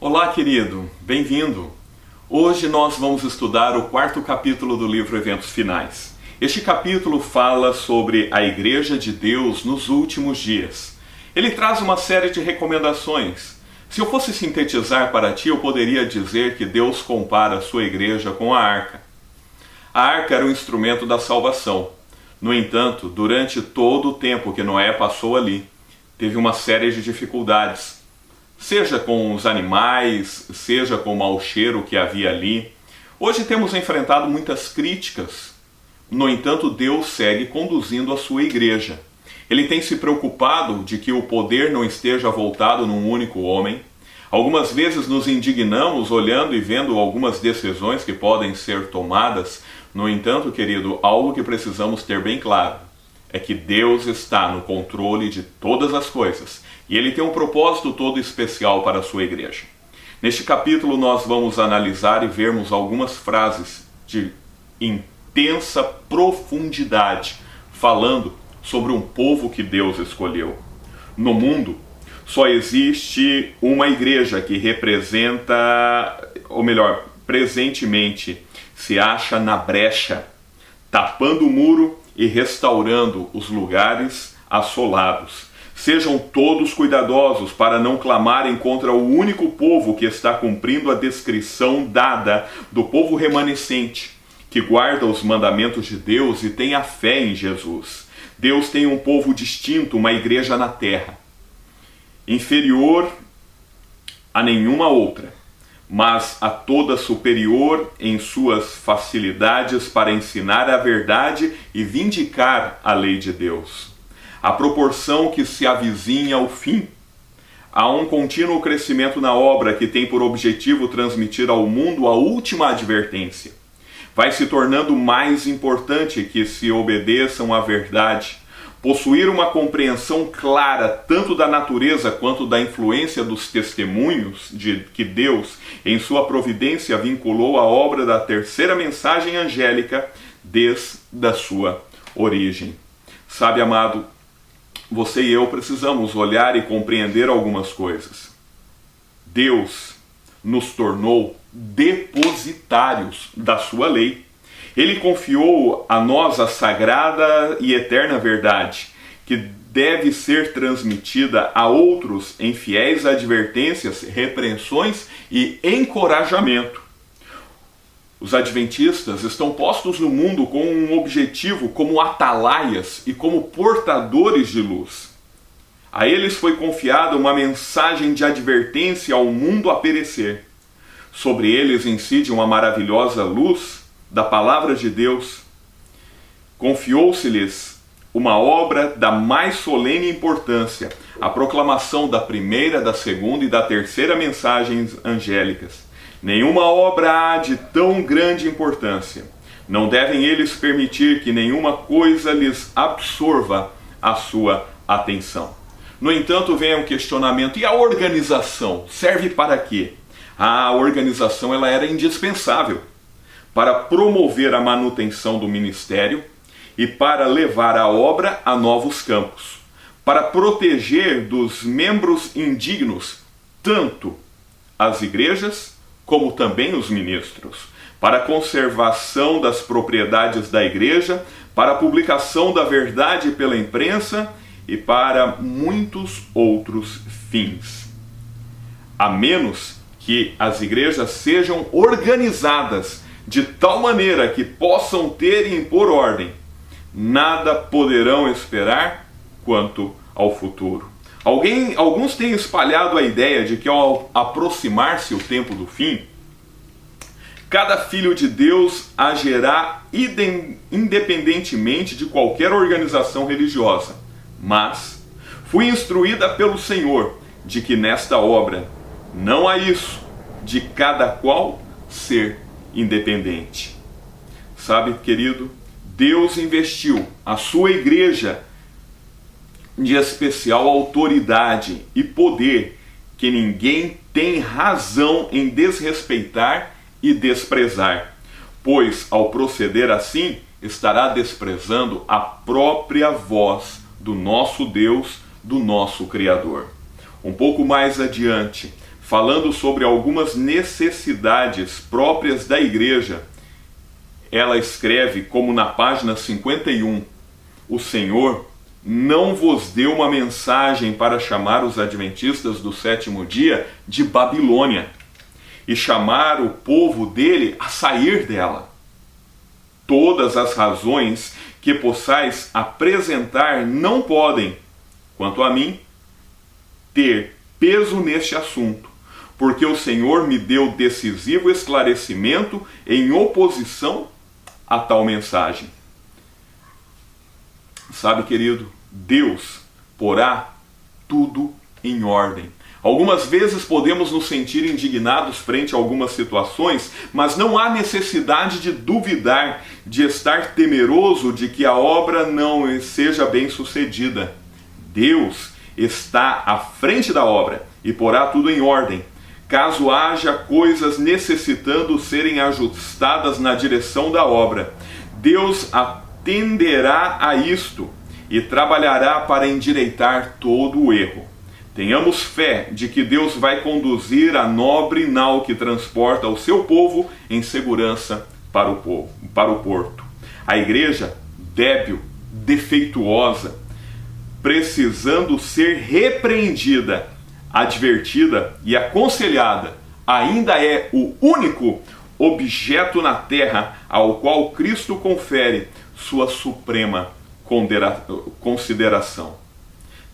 Olá, querido, bem-vindo! Hoje nós vamos estudar o 4º capítulo do livro Eventos Finais. Este capítulo fala sobre a Igreja de Deus nos últimos dias. Ele traz uma série de recomendações. Se eu fosse sintetizar para ti, eu poderia dizer que Deus compara a sua igreja com a arca. A arca era um instrumento da salvação. No entanto, durante todo o tempo que Noé passou ali, teve uma série de dificuldades. Seja com os animais, seja com o mau cheiro que havia ali. Hoje temos enfrentado muitas críticas. No entanto, Deus segue conduzindo a sua igreja. Ele tem se preocupado de que o poder não esteja voltado num único homem. Algumas vezes nos indignamos olhando e vendo algumas decisões que podem ser tomadas. No entanto, querido, algo que precisamos ter bem claro é que Deus está no controle de todas as coisas e Ele tem um propósito todo especial para a sua igreja. Neste capítulo nós vamos analisar e vermos algumas frases de intensa profundidade falando sobre um povo que Deus escolheu. No mundo só existe uma igreja que representa, ou melhor, presentemente se acha na brecha, tapando o muro e restaurando os lugares assolados. Sejam todos cuidadosos para não clamarem contra o único povo que está cumprindo a descrição dada do povo remanescente, que guarda os mandamentos de Deus e tem a fé em Jesus. Deus tem um povo distinto, uma igreja na terra, inferior a nenhuma outra, mas a toda superior em suas facilidades para ensinar a verdade e vindicar a lei de Deus. À proporção que se avizinha ao fim, há um contínuo crescimento na obra que tem por objetivo transmitir ao mundo a última advertência. Vai se tornando mais importante que se obedeçam à verdade, possuir uma compreensão clara tanto da natureza quanto da influência dos testemunhos de que Deus, em sua providência, vinculou à obra da terceira mensagem angélica desde a sua origem. Sabe, amado, você e eu precisamos olhar e compreender algumas coisas. Deus nos tornou depositários da sua lei. Ele confiou a nós a sagrada e eterna verdade, que deve ser transmitida a outros em fiéis advertências, repreensões e encorajamento. Os adventistas estão postos no mundo com um objetivo como atalaias e como portadores de luz. A eles foi confiada uma mensagem de advertência ao mundo a perecer. Sobre eles incide uma maravilhosa luz da palavra de Deus. Confiou-se-lhes uma obra da mais solene importância, a proclamação da primeira, da segunda e da terceira mensagens angélicas. Nenhuma obra há de tão grande importância. Não devem eles permitir que nenhuma coisa lhes absorva a sua atenção. No entanto, vem um questionamento: e a organização serve para quê? A organização ela era indispensável para promover a manutenção do ministério e para levar a obra a novos campos, para proteger dos membros indignos tanto as igrejas como também os ministros, para a conservação das propriedades da igreja, para a publicação da verdade pela imprensa e para muitos outros fins. A menos que as igrejas sejam organizadas de tal maneira que possam ter e impor ordem, nada poderão esperar quanto ao futuro. Alguns têm espalhado a ideia de que ao aproximar-se o tempo do fim, cada filho de Deus agirá independentemente de qualquer organização religiosa. Mas fui instruída pelo Senhor de que nesta obra não há isso de cada qual ser independente. Sabe, querido, Deus investiu a sua igreja de especial autoridade e poder que ninguém tem razão em desrespeitar e desprezar, pois ao proceder assim estará desprezando a própria voz do nosso Deus, do nosso Criador. Um pouco mais adiante, falando sobre algumas necessidades próprias da igreja, ela escreve, como na página 51, o Senhor não vos deu uma mensagem para chamar os adventistas do sétimo dia de Babilônia e chamar o povo dele a sair dela. Todas as razões que possais apresentar não podem, quanto a mim, ter peso neste assunto, porque o Senhor me deu decisivo esclarecimento em oposição a tal mensagem. Sabe, querido, Deus porá tudo em ordem. Algumas vezes podemos nos sentir indignados frente a algumas situações, mas não há necessidade de duvidar, de estar temeroso de que a obra não seja bem sucedida. Deus está à frente da obra e porá tudo em ordem. Caso haja coisas necessitando serem ajustadas na direção da obra, Deus atenderá a isto e trabalhará para endireitar todo o erro. Tenhamos fé de que Deus vai conduzir a nobre nau que transporta o seu povo em segurança para o porto. A igreja, débil, defeituosa, precisando ser repreendida, advertida e aconselhada, ainda é o único objeto na terra ao qual Cristo confere sua suprema consideração.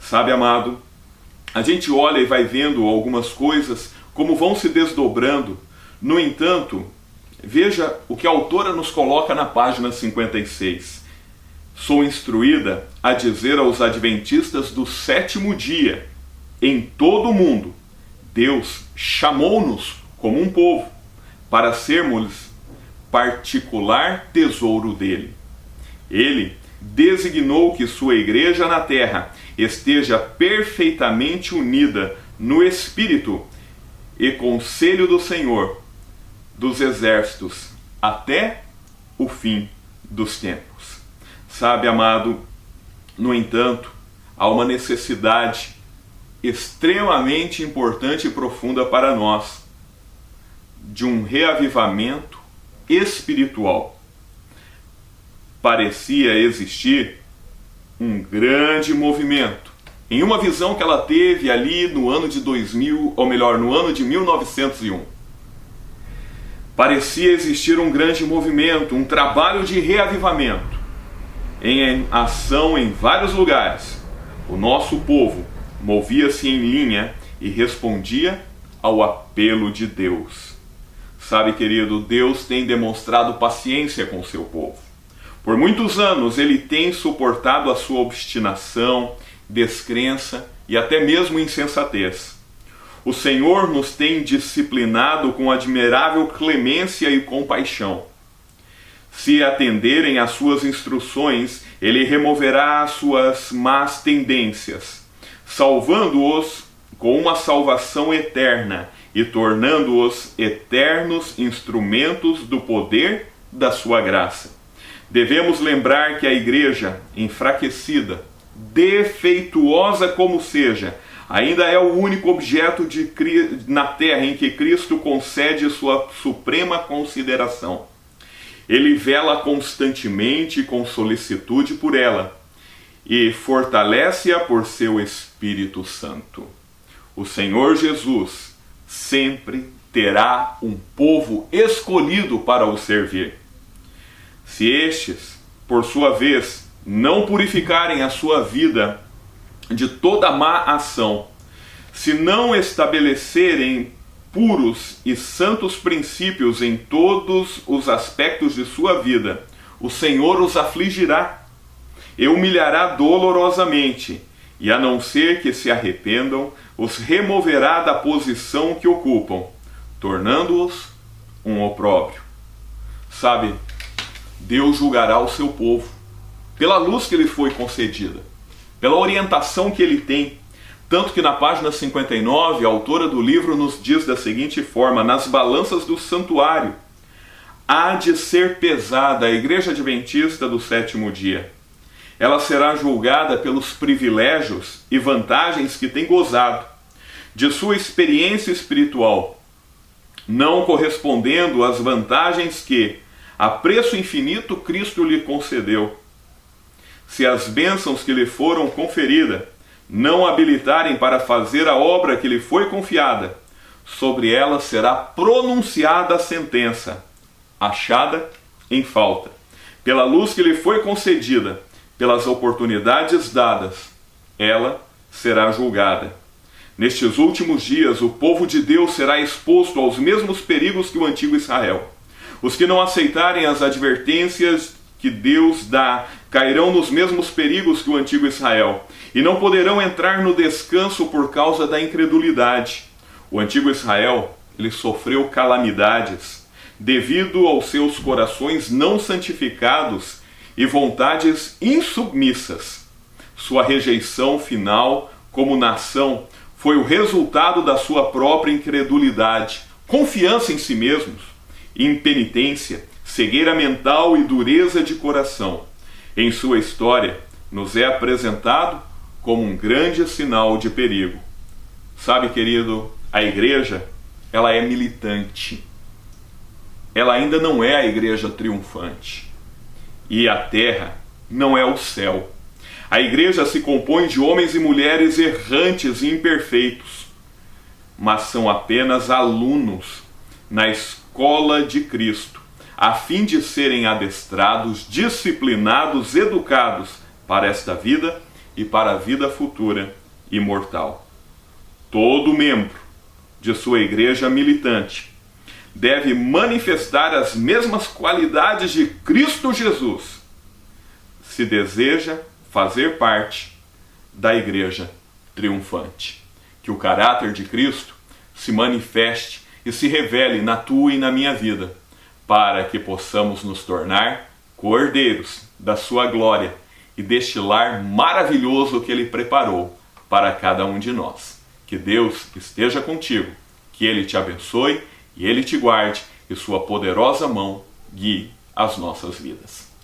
Sabe, amado, a gente olha e vai vendo algumas coisas como vão se desdobrando. No entanto, veja o que a autora nos coloca na página 56. Sou instruída a dizer aos adventistas do sétimo dia, em todo o mundo, Deus chamou-nos como um povo para sermos particular tesouro dele. Ele designou que sua igreja na terra esteja perfeitamente unida no Espírito e conselho do Senhor dos exércitos até o fim dos tempos. Sabe, amado, no entanto, há uma necessidade extremamente importante e profunda para nós de um reavivamento espiritual. Parecia existir um grande movimento. Em uma visão que ela teve ali no ano de 2000, ou melhor, no ano de 1901. Parecia existir um grande movimento, um trabalho de reavivamento em ação em vários lugares. O nosso povo movia-se em linha e respondia ao apelo de Deus. Sabe, querido, Deus tem demonstrado paciência com o seu povo. Por muitos anos ele tem suportado a sua obstinação, descrença e até mesmo insensatez. O Senhor nos tem disciplinado com admirável clemência e compaixão. Se atenderem às suas instruções, ele removerá as suas más tendências, salvando-os com uma salvação eterna e tornando-os eternos instrumentos do poder da sua graça. Devemos lembrar que a igreja, enfraquecida, defeituosa como seja, ainda é o único objeto na terra em que Cristo concede sua suprema consideração. Ele vela constantemente com solicitude por ela e fortalece-a por seu Espírito Santo. O Senhor Jesus sempre terá um povo escolhido para o servir. Se estes, por sua vez, não purificarem a sua vida de toda má ação, se não estabelecerem puros e santos princípios em todos os aspectos de sua vida, o Senhor os afligirá e humilhará dolorosamente, e a não ser que se arrependam, os removerá da posição que ocupam, tornando-os um opróbrio. Sabe, Deus julgará o seu povo pela luz que lhe foi concedida, pela orientação que ele tem. Tanto que na página 59, a autora do livro nos diz da seguinte forma: nas balanças do santuário há de ser pesada a igreja adventista do sétimo dia. Ela será julgada pelos privilégios e vantagens que tem gozado, de sua experiência espiritual, não correspondendo às vantagens que, a preço infinito, Cristo lhe concedeu. Se as bênçãos que lhe foram conferidas não habilitarem para fazer a obra que lhe foi confiada, sobre ela será pronunciada a sentença, achada em falta. Pela luz que lhe foi concedida, pelas oportunidades dadas, ela será julgada. Nestes últimos dias, o povo de Deus será exposto aos mesmos perigos que o antigo Israel. Os que não aceitarem as advertências que Deus dá cairão nos mesmos perigos que o antigo Israel, e não poderão entrar no descanso por causa da incredulidade. O antigo Israel, ele sofreu calamidades devido aos seus corações não santificados e vontades insubmissas. Sua rejeição final como nação foi o resultado da sua própria incredulidade, confiança em si mesmos, impenitência, cegueira mental e dureza de coração. Em sua história, nos é apresentado como um grande sinal de perigo. Sabe, querido, a igreja, ela é militante. Ela ainda não é a igreja triunfante. E a terra não é o céu. A igreja se compõe de homens e mulheres errantes e imperfeitos, mas são apenas alunos na escola de Cristo, a fim de serem adestrados, disciplinados, educados para esta vida e para a vida futura imortal. Todo membro de sua igreja militante deve manifestar as mesmas qualidades de Cristo Jesus, se deseja fazer parte da igreja triunfante. Que o caráter de Cristo se manifeste e se revele na tua e na minha vida, para que possamos nos tornar cordeiros da sua glória e deste lar maravilhoso que Ele preparou para cada um de nós. Que Deus esteja contigo, que Ele te abençoe e Ele te guarde, e sua poderosa mão guie as nossas vidas.